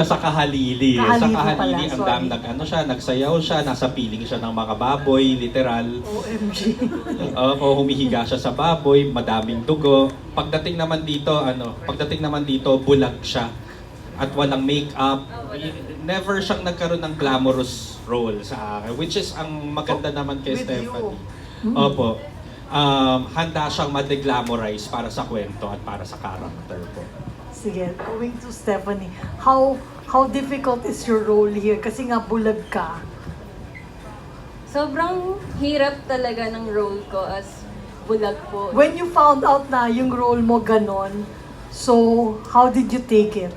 Sa Kahalili. Sa Kahalili Kahalili, pala, ang dami nagsayaw siya, nasa piling siya ng mga baboy, literal. OMG. O humihiga siya sa baboy, madaming dugo. Pagdating naman dito, bulag siya at walang makeup. Never siyang nagkaroon ng glamorous role sa akin, which is ang maganda naman kay With Stephanie. you. Opo. Handa siyang ma-glamorize para sa kwento at para sa character po. Sige, going to Stephanie. How difficult is your role here? Kasi nga bulag ka. Sobrang hirap talaga ng role ko as bulag po. When you found out na yung role mo ganon, so how did you take it?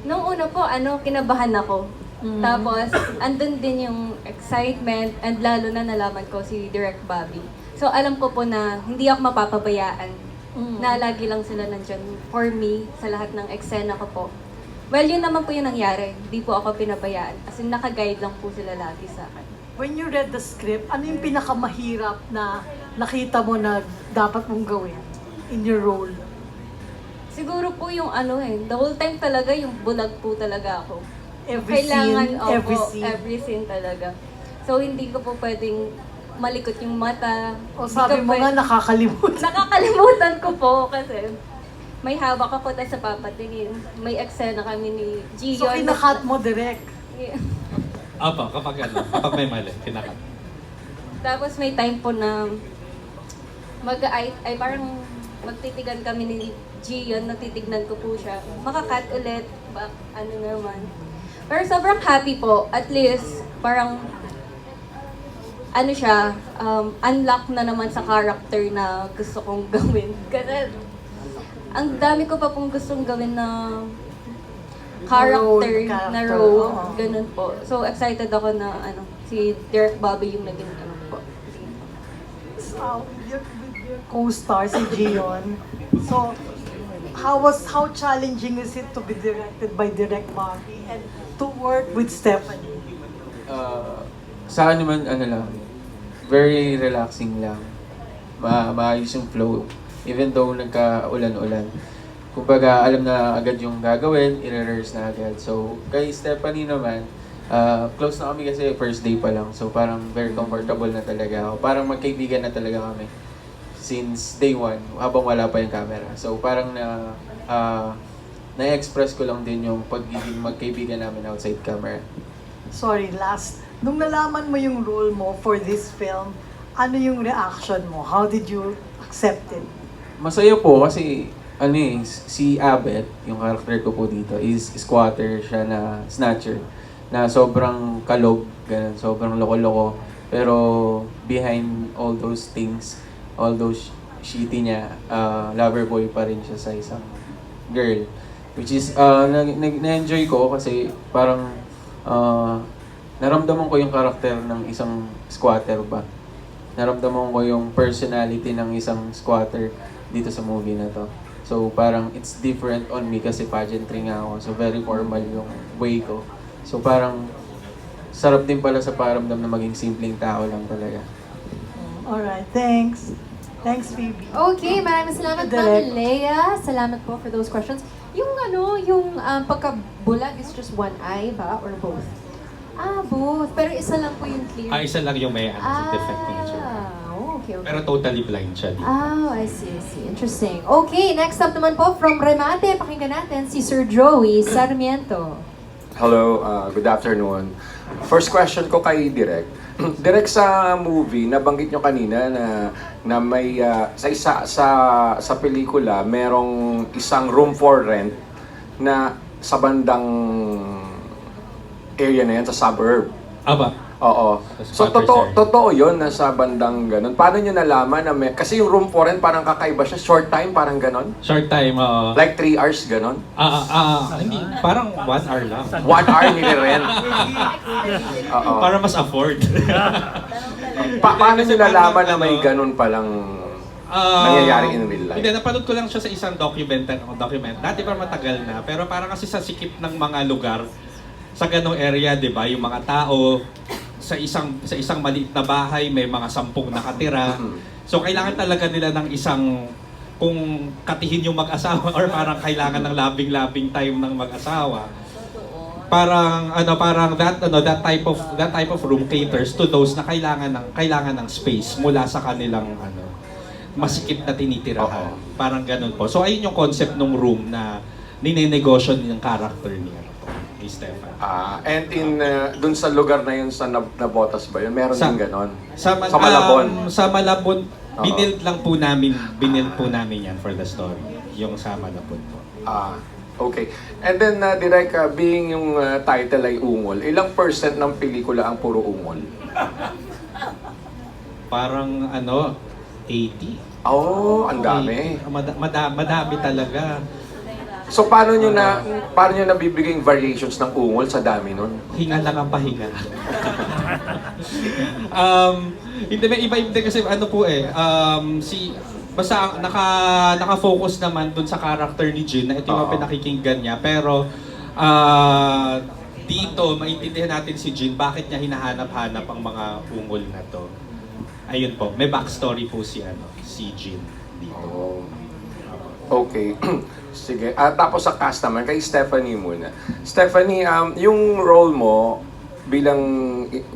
Nung una po, kinabahan ako. Tapos, andun din yung excitement and lalo na nalaman ko si Direk Bobby. So, alam ko po na hindi ako mapapabayaan. Na lagi lang sila nandyan for me sa lahat ng eksena ko po. Well, yun naman po yung nangyari. Hindi po ako pinabayaan. As in, nakaguide lang po sila lagi sa akin. When you read the script, ano yung pinakamahirap na nakita mo na dapat mong gawin in your role? Siguro po yung the whole time talaga yung bulag po talaga ako. Every Kailangan, scene, opo, every scene talaga. So, hindi ko po pwedeng malikot yung mata. O sabi mo nga nakakalimutan. Nakakalimutan ko po kasi may hawak ako tayo sa papatingin. May eksena kami ni Gio. So kinakat mo direct. Opo, kapag may mali, kinakat. Tapos may time po na parang magtitigan kami ni Gio, natitignan ko po siya. Makakat ulit, naman. Pero sobrang happy po. At least, parang unlock na naman sa character na gusto kong gawin. Kasi, ang dami ko pa pong gustong gawin na character, na role, oo. ganun po. So, excited ako na, si Direk Bobby yung naging po. So, with your co-star si Gion. So, how challenging is it to be directed by Direk Bobby and to work with Stephanie? Sa akin naman, very relaxing lang. Maayos yung flow. Even though nagka-ulan-ulan. Kumbaga, alam na agad yung gagawin, i-rehearse na agad. So, kay Stephanie naman, close na kami kasi first day pa lang. So, parang very comfortable na talaga ako. Parang magkaibigan na talaga kami. Since day one, habang wala pa yung camera. So, parang na-express ko lang din yung pagiging magkaibigan namin outside camera. Sorry, last. Nung nalaman mo yung role mo for this film, ano yung reaction mo? How did you accept it? Masaya po kasi si Abet, yung character ko po dito, is squatter siya na snatcher. Na sobrang kalog, ganun, sobrang loko-loko. Pero behind all those things, all those shitty niya, lover boy pa rin siya sa isang girl. Which is, na-enjoy ko kasi parang naramdaman ko yung karakter ng isang squatter ba. Naramdaman ko yung personality ng isang squatter dito sa movie na to. So parang it's different on me kasi pageantry nga ako. So very formal yung way ko. So parang sarap din pala sa paramdam na maging simpleng tao lang talaga. Alright, thanks. Thanks, Phoebe. Okay, maraming salamat, Direct. Ma'am Leia. Salamat po for those questions. Yung pagkabulag is just one eye ba? Or both? Both. Pero isa lang po yung clear. Isa lang yung may defect nature. Okay. Pero totally blind siya dito. I see. Interesting. Okay, next up naman po from Remate, pakinggan natin si Sir Joey Sarmiento. Hello, good afternoon. First question ko kay Direk. Direk, sa movie, nabanggit nyo kanina na may sa pelikula merong isang room for rent na sa bandang area na yan, sa suburb. Aba, Oo. So, totoo yun, nasa bandang ganun. Paano nyo nalaman na kasi yung room for rent parang kakaiba siya, short time, parang ganun? short time, Like 3 hours, ganun? hindi, parang 1 hour lang. 1 hour nire-rent. Oo. Para mas afford. Paano nyo nalaman na may ganun palang nangyayari in real life? Hindi, napanood ko lang siya sa isang document. Dati pa matagal na, pero parang kasi sa sikip ng mga lugar, sa ganong area, di ba, yung mga tao, sa isang maliit na bahay, may mga 10 nakatira. So, kailangan talaga nila ng isang, kung katihin yung mag-asawa or parang kailangan ng labing-labing time ng mag-asawa. parang that type of room caters to those na kailangan ng space mula sa kanilang masikip na tinitirahan. Parang ganun po. So ayun yung concept ng room na ninenegosyo ng character niya ni Stefan. And dun sa lugar na yun, sa Nabotas ba yun? Meron din ganon? Sa Malabon? Sa Malabon, Oo. binild po namin yan for the story. Yung sa Malabon po. Okay. And then, Direk, being yung title ay Ungol, ilang percent ng pelikula ang puro ungol? Parang 80. Oh, ang dami. Madami talaga. So, paano nyo nabibigay yung variations ng ungol sa dami nun? Hinga lang ang pahinga. Hindi, may iba kasi basta naka-focus naman dun sa character ni Jin na ito yung Oo. pinakikinggan niya. Pero dito, maintindihan natin si Jin bakit niya hinahanap-hanap ang mga ungol na to. Ayun po, may backstory po si Jin dito. Oh. Okay. Sige. Tapos sa cast naman, kay Stephanie muna. Stephanie, yung role mo bilang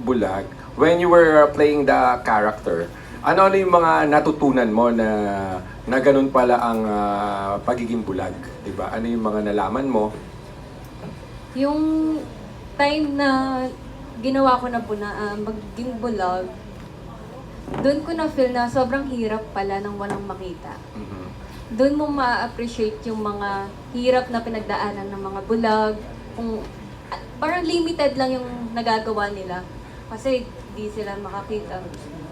bulag, when you were playing the character, ano yung mga natutunan mo na ganun pala ang pagiging bulag? Diba? Ano yung mga nalaman mo? Yung time na ginawa ko na po na maging bulag, doon ko na feel na sobrang hirap pala ng walang makita. Mhm. Doon mo ma-appreciate yung mga hirap na pinagdaanan ng mga bulag. Parang limited lang yung nagagawa nila. Kasi di sila makakita.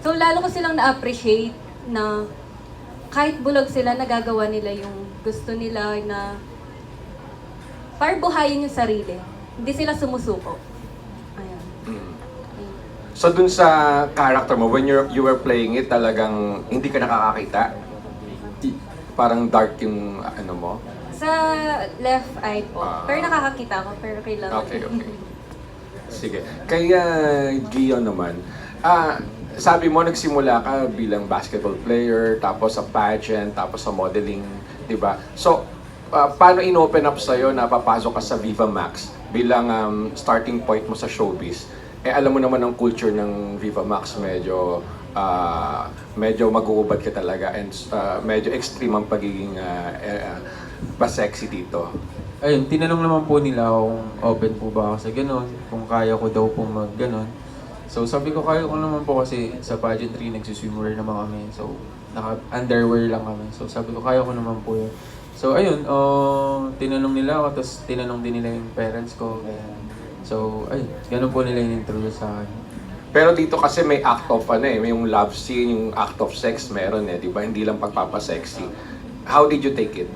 So lalo ko silang na-appreciate na kahit bulag sila, nagagawa nila yung gusto nila na parang buhayin yung sarili. Hindi sila sumusuko. Ayan. Ayun. So dun sa character mo, when you were playing it, talagang hindi ka nakakakita? Parang dark yung mo? Sa left eye po. Pero nakakakita ako, pero kailangan. Okay. Sige. Kaya Gion naman, sabi mo nagsimula ka bilang basketball player, tapos sa pageant, tapos sa modeling, di ba? So, paano in-open up sa'yo na papasok ka sa Viva Max bilang starting point mo sa showbiz? Alam mo naman ang culture ng Viva Max, medyo mag-uubad ka talaga and medyo extreme ang pagiging pa-sexy dito. Ayun, tinanong naman po nila kung open po ba ako sa ganun, kung kaya ko daw po mag-ganon. So sabi ko, kaya ko naman po kasi sa pageantry, nagsuswimwear naman kami. So, naka-underwear lang kami. So sabi ko, kaya ko naman po yun. So ayun, tinanong nila ako, tapos tinanong din nila yung parents ko. So ayun, ganun po nila yung introduce sa akin. Pero dito kasi may act of may yung love scene, yung act of sex meron di ba? Hindi lang pagpapasexy. How did you take it?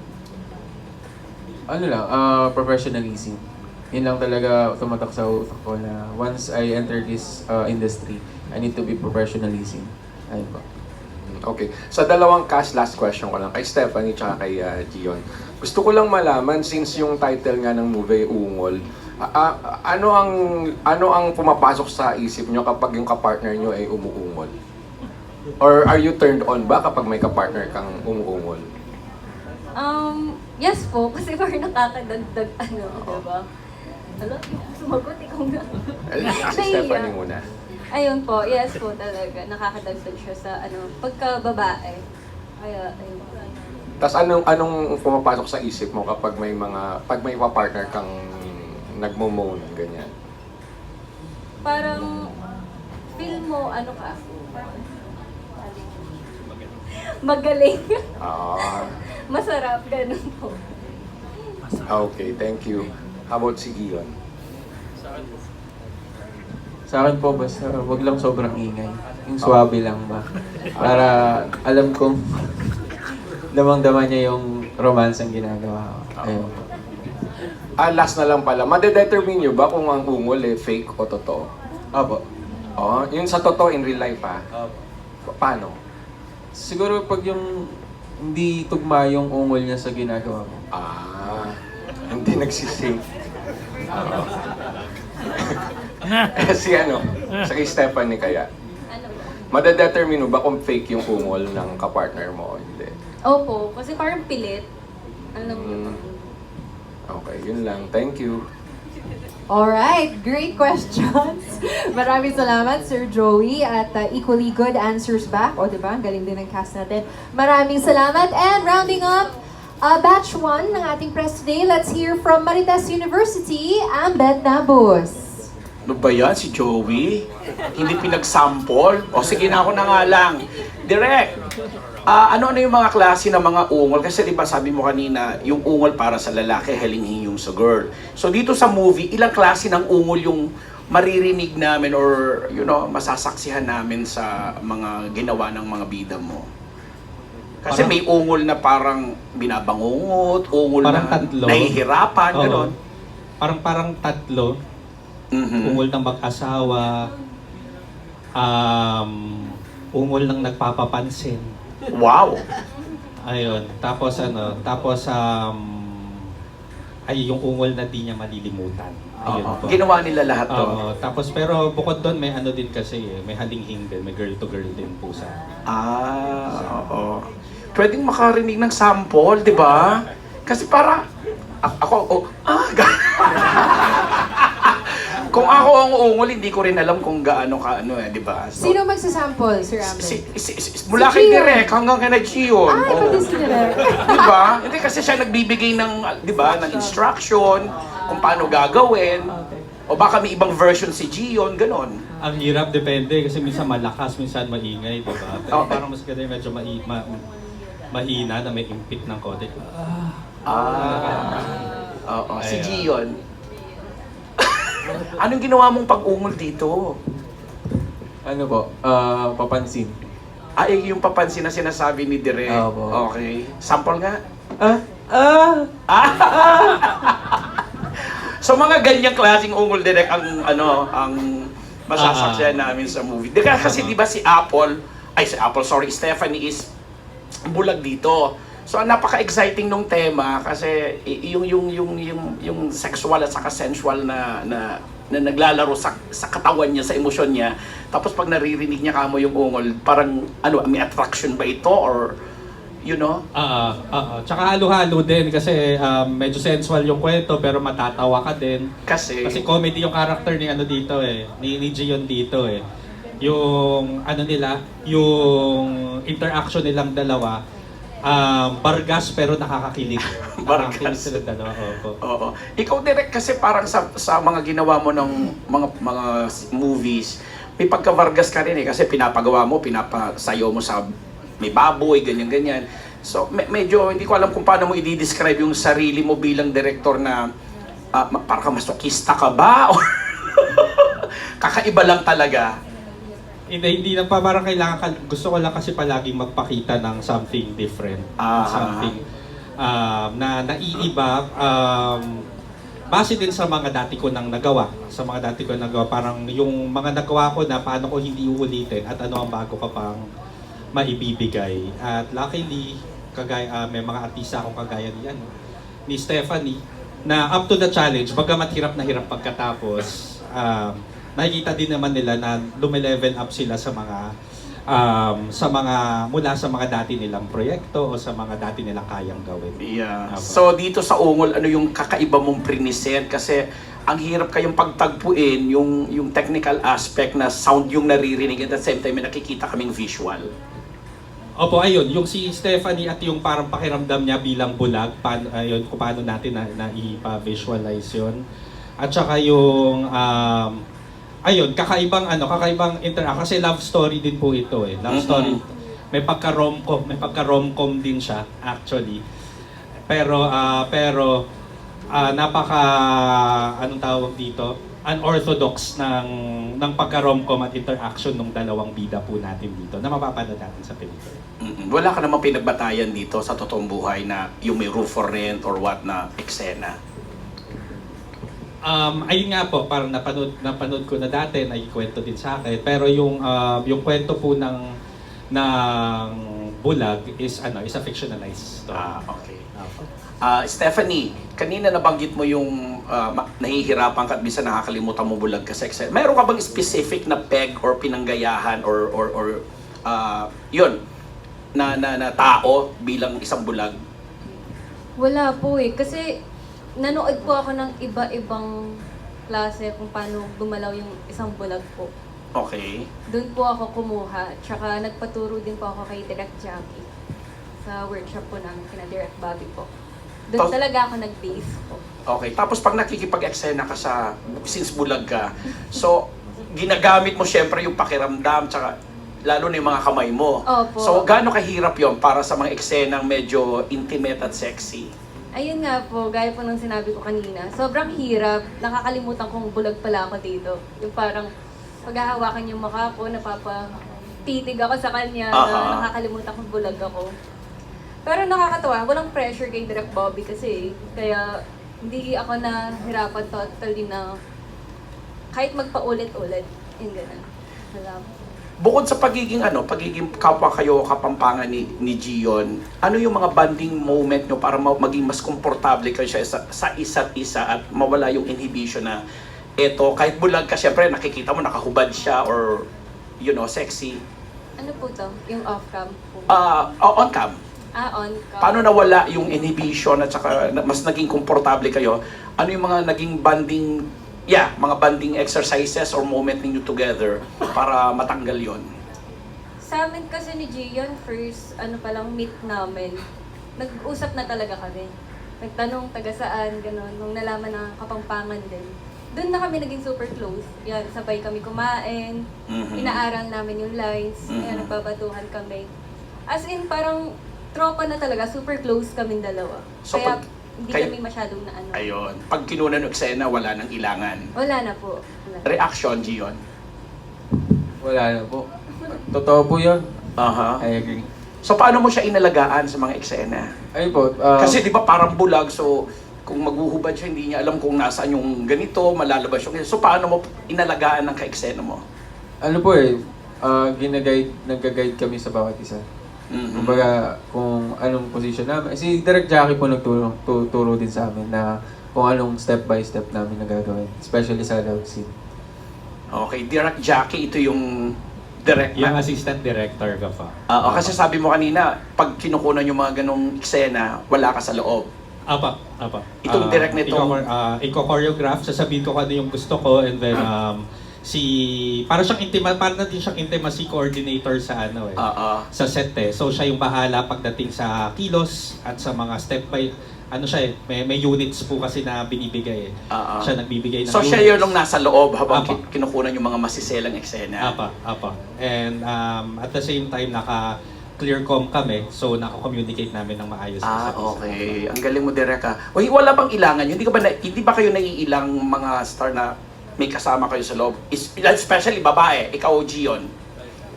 Professionalism. Yun lang talaga tumatak sa utak ko na once I enter this industry, I need to be professionalism. Ayun po. Okay. Sa dalawang cast, last question ko lang, kay Stephanie tsaka kay Gion. Gusto ko lang malaman, since yung title nga ng movie Ungol, ano ang pumapasok sa isip nyo kapag yung kapartner nyo ay umuungol? Or are you turned on ba kapag may kapartner kang umuungol? Yes po, kasi parang nakakadagdag diba? Sumagot, ikaw na. Si Stephanie muna. Ayun po, yes po talaga. Nakakadagdag siya sa pagka-babae. Kaya, ayun. Tapos anong pumapasok sa isip mo kapag pag may partner kang nagmo-moan, ganyan? Parang, feel mo, magaling. Masarap, ganun po. Okay, thank you. How about si Gion? Sa akin po, basta wag lang sobrang ingay. Yung swabe lang ba? Para alam kong damang-dama niya yung romance ang ginagawa ko. Ayun. Last na lang pala, madedetermine nyo ba kung ang ungol fake o totoo? Opo. Yun sa totoo in real life Paano? Siguro pag yung hindi tugma yung ungol niya sa ginagawa ko. Hindi nagsisync. Si sa kay Stephanie kaya, madedetermine mo ba kung fake yung ungol ng kapartner mo o hindi? Opo, kasi parang pilit. Alam mo. Okay, yun lang. Thank you. Alright, great questions. Maraming salamat, Sir Joey, at equally good answers back. O, diba? Ang galing din ng cast natin. Maraming salamat. And rounding up, batch 1 ng ating press today, let's hear from Marites University, Ambet Nabus. Ano ba yan, si Joey? Hindi pinag-sample? O sige na, ako na nga lang. Direct, ano yung mga klase ng mga ungol? Kasi di ba sabi mo kanina, yung ungol para sa lalaki, helinghing yung sa girl. So dito sa movie, ilang klase ng ungol yung maririnig namin or masasaksihan namin sa mga ginawa ng mga bida mo? Kasi may ungol na parang binabangungot, ungol Parang na tatlo. nahihirapan, Oo. gano'n. Parang tatlo. Mhm. Ungol ng mag-asawa, ungol ng nagpapapansin. Wow! Ayun. Tapos ay yung ungol na di niya malilimutan. Ayun Oo. po. Ginawa nila lahat to. Oo. Tapos pero bukod doon may ano din kasi may halinghing din, may girl to girl din po sa. Oo. Pwedeng makarinig ng sample, di ba? Kasi para kung ako ang ungol, hindi ko rin alam kung gaano di ba? So, Sino magsasample, Sir Ambet? mula Si kay Gio. Direk hanggang kay Gion. Ay, pati si Direk. Di ba? Hindi kasi siya nagbibigay ng, di ba, ng instruction kung paano gagawin. O baka may ibang version si Gion, ganon. Ang hirap depende kasi minsan malakas, minsan maingay, di ba? Pero Okay. parang mas ganda yung medyo mahina na may impit ng konti. Oo, si Ayan. Gion. Anong ginawa mong pag-ungol dito? Ano po, papansin. Ay, yung papansin na sinasabi ni Direk. Opo. Okay. Sample nga. So mga ganyang klaseng ungol Direk ang masasaksihan namin sa movie. Direk kasi di ba si Stephanie is bulag dito. So napaka-exciting nung tema kasi yung sexual at saka sensual na naglalaro sa katawan niya, sa emosyon niya. Tapos pag naririnig niya kamo yung ungol, parang may attraction ba ito or Tsaka halo-halo din kasi medyo sensual yung kwento pero matatawa ka din. Kasi Comedy yung character ni dito ni Gion dito Yung yung interaction nilang dalawa, bargas pero nakakakilig. Bargas. Nakakakilig sila dalawa. Opo. Oo. Ikaw Direk kasi parang sa mga ginawa mo ng mga movies, may pagka-Vargas ka rin kasi pinapagawa mo, pinapasayo mo sa may baboy, ganyan-ganyan. So medyo hindi ko alam kung paano mo i-describe yung sarili mo bilang director na parang masokista ka ba? Or kakaiba lang talaga. Hindi lang pa parang kailangan, gusto ko lang kasi palaging magpakita ng something different. Something na naiiba. Base din sa mga dati ko nang nagawa. Parang yung mga nagawa ko na paano ko hindi uulitin at ano ang bago ka pang maibibigay. At luckily, may mga artista akong kagaya ni Stephanie, na up to the challenge, bagamat hirap na hirap pagkatapos, nakikita din naman nila na lume-level up sila sa mga mula sa mga dati nilang proyekto o sa mga dati nilang kayang gawin. Yeah. Apo. So dito sa ungol, ano yung kakaiba mong prinisent? Kasi ang hirap kayong pagtagpuin yung technical aspect na sound yung naririnig at the same time may nakikita kaming visual. Opo, ayun, yung si Stephanie at yung parang pakiramdam niya bilang bulag, kung paano natin na ipa-visualize yun. At saka yung, kakaibang interact, kasi love story din po ito Love story, may pagka-romcom din siya, actually. Pero napaka, anong tawag dito, unorthodox ng pagka-romcom at interaction ng dalawang bida po natin dito na mapapanood natin sa pelikula. Wala ka namang pinagbatayan dito sa totoong buhay na yung may roof for rent or what na eksena. Ayun nga po, parang napanood ko na dati, naikwento din sa akin. Pero yung kwento po ng bulag is a fictionalized story. Okay. Stephanie, kanina nabanggit mo yung nahihirapan ka at bisa nakakalimutan mo bulag kasi. Mayroon ka bang specific na peg or pinanggayahan or yun na tao bilang isang bulag? Wala po kasi nanood po ako ng iba-ibang klase kung paano gumalaw yung isang bulag po. Okay. Doon po ako kumuha. Tsaka nagpaturo din po ako kay Direk Jackie sa workshop po namin kina Direk Bobby po. Doon Tas- talaga ako nag-base po. Okay. Tapos pag nakikipag-eksena ka since bulag ka, so, ginagamit mo syempre yung pakiramdam, tsaka lalo na yung mga kamay mo. Opo. So, gaano kahirap yon para sa mga eksenang medyo intimate at sexy? Ayun nga po, gaya po ng sinabi ko kanina, sobrang hirap. Nakakalimutan kong bulag pala ako dito. Yung parang paghahawakan yung mukha ko, napapatitig ako sa kanya, Aha. na nakakalimutan kong bulag ako. Pero nakakatawa, walang pressure kay Direk Bobby kasi, kaya hindi ako nahirapan totally na kahit magpaulit-ulit, yung gano'n. Salamat. Bukod sa pagiging kapwa kayo kapampangan ni Gion, ano yung mga bonding moment nyo para maging mas komportable kayo sa isa't isa at mawala yung inhibition na eto, kahit bulag ka, syempre nakikita mo nakahubad siya or sexy. Ano po to? Yung off-cam po? On cam. On-cam. Paano nawala yung inhibition at saka mas naging komportable kayo? Ano yung mga naging bonding mga bonding exercises or moment ninyo together para matanggal yon? Sa amin kasi ni Gion, first, palang meet namin, nag-usap na talaga kami. Nagtanong taga saan, gano'n, nung nalaman na Kapampangan din. Doon na kami naging super close. Yan, sabay kami kumain, Mhm. inaaral namin yung lines, Mhm. nagbabatuhan kami. As in, parang tropa na talaga, super close kaming dalawa. So, Kaya pag- hindi kayo- kami masyadong na ano. Ayun. Pag kinunan ng eksena, wala nang ilangan. Wala na po. Wala. Reaction, Gion? Wala na po. Totoo po yun. Aha. I agree. So, paano mo siya inalagaan sa mga eksena? Ay po, Kasi di ba parang bulag, so kung maghuhubad siya, hindi niya alam kung nasaan yung ganito, malalabas yung ganito. So, paano mo inalagaan ng ka-eksena mo? ano po nagka-guide kami sa bawat isa. Mhm. Kumbaga, kung anong position namin. Si Direk Jackie po nagturo din sa amin na kung anong step by step namin na gagawin. Especially sa love scene. Okay, Direk Jackie, ito yung direct Yung assistant director ka pa. kasi sabi mo kanina, pag kinukunan yung mga ganong eksena, wala ka sa loob. Apa. Itong direct nito. Iko-choreograph, sasabihin ko kung ano yung gusto ko, and then para na din siyang intimacy coordinator sa sa set So siya yung bahala pagdating sa kilos at sa mga step by may units po kasi na binibigay Siya nagbibigay ng So siya units. yun nung nasa loob habang Apa. kinukunan yung mga masiselang eksena. Apa. And at the same time, naka-clear-com kami, so naka-communicate namin ng maayos. sa isa't isa. Okay. Ang galing mo, Direk, ha? Uy, wala bang ilangan? Hindi ba kayo naiilang mga star na may kasama kayo sa loob? Especially babae, ikaw, Gion.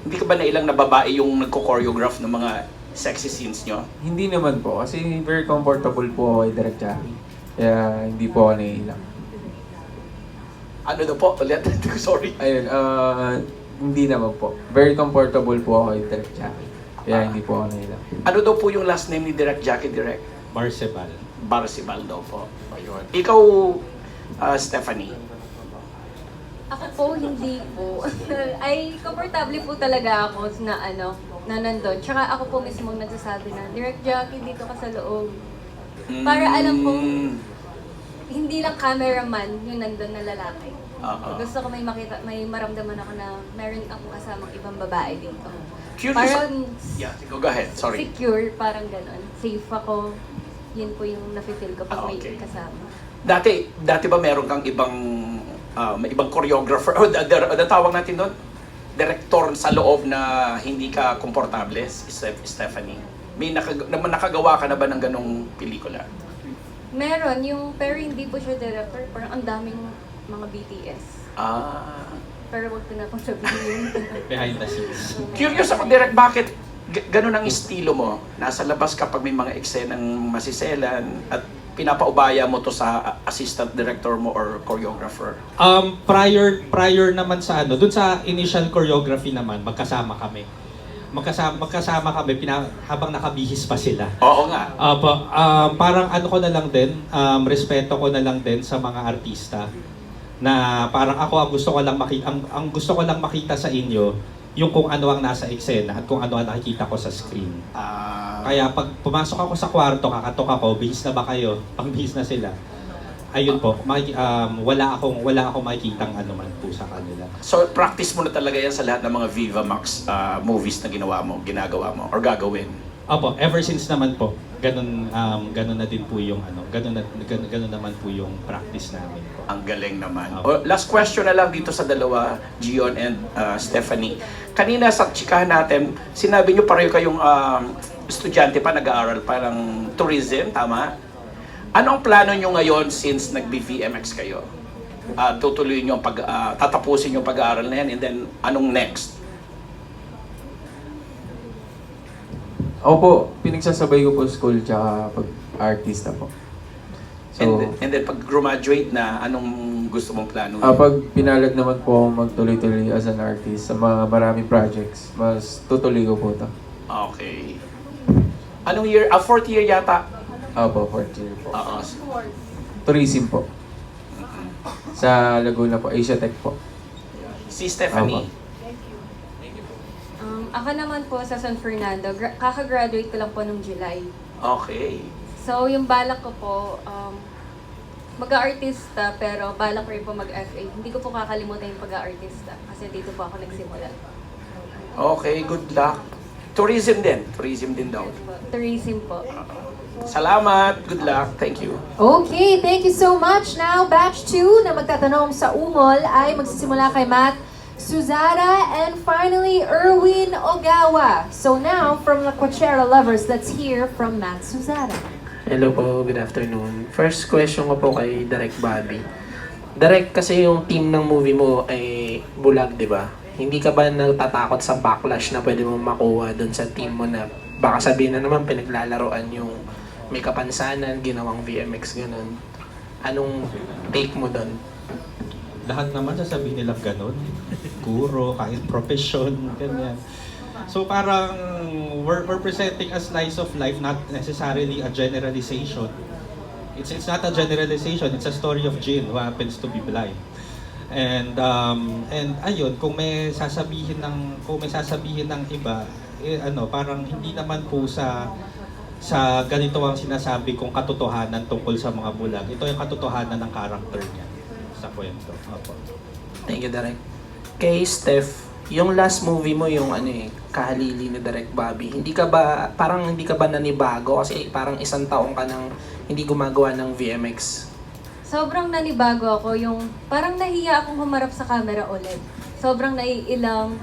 Hindi ka ba nailang na babae yung nagko-choreograph ng mga sexy scenes nyo? Hindi naman po, kasi very comfortable po ako kay Direk Jackie. Kaya hindi po ako naiilang. Ano daw po? Ulit? Sorry. Ayun, hindi naman po. Very comfortable po ako kay Direk Jackie. Kaya hindi po ako naiilang. Ano daw po yung last name ni Direk Jackie Direk? Marcebal. Barcibal daw po. Ayun. Ikaw, Stephanie. Ako po, hindi po. Ay, komportable po talaga ako na nandun. Tsaka ako po mismo nagsasabi na, Direk Jackie, dito ka sa loob. Para alam kong hindi lang cameraman yung nandun na lalaki. Gusto ko may maramdaman ako na meron akong kasamang ibang babae dito. Curious. Parang Go ahead. Sorry. secure, parang ganon. Safe ako. Yun po yung nafe-feel ko pag Okay. may kasama. Dati ba meron kang may ibang choreographer o tawag natin doon? Director sa loob na hindi ka komportable, Stephanie? May nakagawa ka na ba ng ganong pelikula? Meron, pero hindi po siya director. Parang ang daming mga BTS. Pero wag ko na pong sabihin. Behind the scenes. Curious ako, Direk, bakit ganun ang estilo mo? Nasa labas kapag may mga eksenang masiselan at pinapaubaya mo to sa assistant director mo or choreographer? Prior naman sa dun sa initial choreography naman, magkasama kami. Magkasama kami habang nakabihis pa sila. Oo nga. Parang ko na lang din, respeto ko na lang din sa mga artista na parang ako ang gusto ko lang makita sa inyo yung kung ano ang nasa eksena at kung ano ang nakikita ko sa screen. Kaya pag pumasok ako sa kwarto, kakatok ako, bihis na ba kayo? Pang bihis na sila. ayun po, wala akong makikitang ano man po sa kanila. So, practice mo na talaga yan sa lahat ng mga Viva Max movies na ginagawa mo, or gagawin? Opo, ever since naman po, ganun na din po yung ano, ganun naman po yung practice namin po. Ang galing naman. Okay. Last question na lang dito sa dalawa, Gion and Stephanie. Kanina sa chikahan natin, sinabi nyo pareho kayong estudyante pa, nag-aaral pa ng tourism, tama? Anong plano nyo ngayon since nag-BVMX kayo? Tutuloy nyo tatapusin yung pag-aaral na yan, and then anong next? Ako po, pinagsasabay ko po school tsaka pag-artista po. So, And then pag graduate na, anong gusto mong plano? pag pinalad naman po ako magtuloy-tuloy as an artist sa mga maraming projects, mas tutuloy ko po ito. Okay. Anong year? Fourth year yata. Opo, fourth year po. Oo. Tourism po. Sa Laguna po, Asia Tech po. Si Stephanie. Ako naman po sa San Fernando, kaka-graduate ko lang po nung July. Okay. So, yung balak ko po, mag-aartista, pero balak ko rin po mag-FA. Hindi ko po kakalimutan yung pag-aartista kasi dito po ako nagsimula. Okay, good luck. Tourism din. Tourism din daw. Tourism po. Salamat. Good luck. Thank you. Okay, thank you so much. Now, batch 2 na magtatanong sa ungol ay magsisimula kay Matt Suzara and finally Erwin Ogawa. So now, from the Coachella lovers, let's hear from Matt Suzara. Hello po, good afternoon. First question ko po kay Direk Bobby. Direk, kasi yung team ng movie mo ay bulag, di ba? Hindi ka ba natatakot sa backlash na pwede mong makuha doon sa team mo na baka sabihin na naman pinaglalaroan yung may kapansanan, ginawang VMX, ganun. Anong take mo doon? Lahat naman sasabihin nilang ganun. Guro, kahit profession, ganyan. So parang we're presenting a slice of life, not necessarily a generalization. It's not a generalization, it's a story of Jin who happens to be blind. And ayun, kung may sasabihin ng iba, parang hindi naman po sa ganito ang sinasabi kong katotohanan tungkol sa mga bulag. Ito yung katotohanan ng character niya sa kwento. Opo. Thank you, Direk. Kay Steph, yung last movie mo, yung Kahalili ni Direk Bobby, parang hindi ka ba nanibago? Kasi parang isang taong ka nang hindi gumagawa ng VMX. Sobrang nanibago ako, yung parang nahiya akong humarap sa camera ulit. Sobrang naiilang.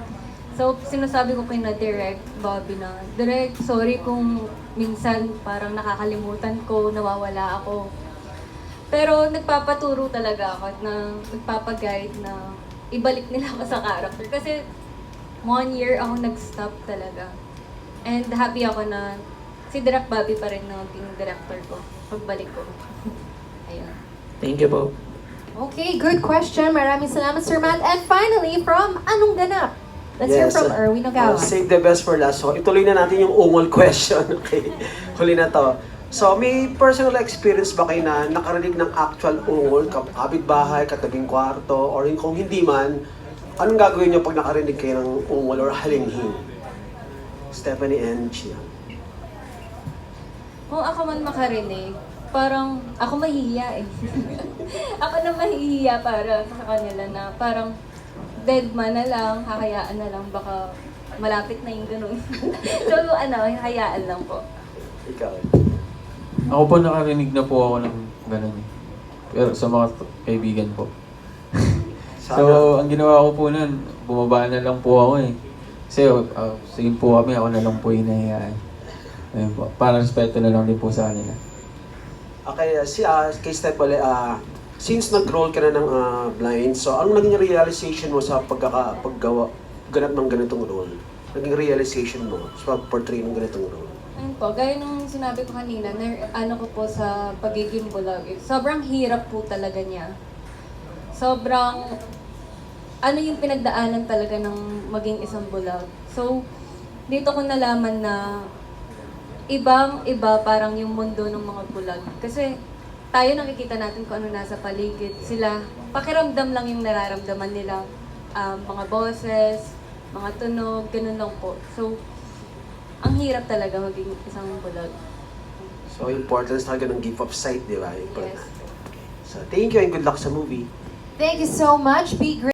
So, sinasabi ko kay na Direk Bobby na, Direk, sorry kung minsan parang nakakalimutan ko, nawawala ako. Pero nagpapaturo talaga ako at nagpapaguide na ibalik nila ako sa character. Kasi 1 year ako nag-stop talaga. And happy ako na si Direk Bobby pa rin na naging director ko pagbalik ko. Ayun. Thank you po. Okay, good question. Maraming salamat, Sir Matt. And finally, from Anong Ganap? Let's hear from Erwin Ogawa. Save the best for last. So, ituloy na natin yung ungol question. Okay, huli na to. So, may personal experience ba kayo na nakarinig ng actual ungol, kapitbahay, katabing kwarto, or kung hindi man, anong gagawin nyo pag nakarinig kayo ng ungol or halinghin? Stephanie and Chia. Kung ako man makarinig, parang ako mahihiya eh. Ako na mahihiya para sa kanila na parang dead man na lang, hakayaan na lang, baka malapit na yung ganun. So hayaan lang po. Ikaw. Ako po nakarinig na po ako ng ganun. Pero sa mga kaibigan po. So, ang ginawa ko po nun, bumaba na lang po ako eh. Kasi sige po kami, ako na lang po hinahiyaan. Ayun po, para respeto na lang din po sa kanila. Okay, kay Steph ulit, since nag-roll ka na ng blind, so anong naging realization mo sa ganap ng ganitong role? Naging realization mo sa portray ng ganitong role? Ayun po, gaya nung sinabi ko kanina, ko po sa pagiging bulag, sobrang hirap po talaga niya. Sobrang, yung pinagdaanan talaga ng maging isang bulag. So, dito ko nalaman na ibang-iba parang yung mundo ng mga bulag. Kasi tayo nakikita natin kung ano nasa paligid. Sila, pakiramdam lang yung nararamdaman nila. Mga boses, mga tunog, ganun lang po. So, ang hirap talaga maging isang bulag. So, importance talaga ng gift of sight, di ba? Yes. So, thank you and good luck sa movie. Thank you so much. Be great.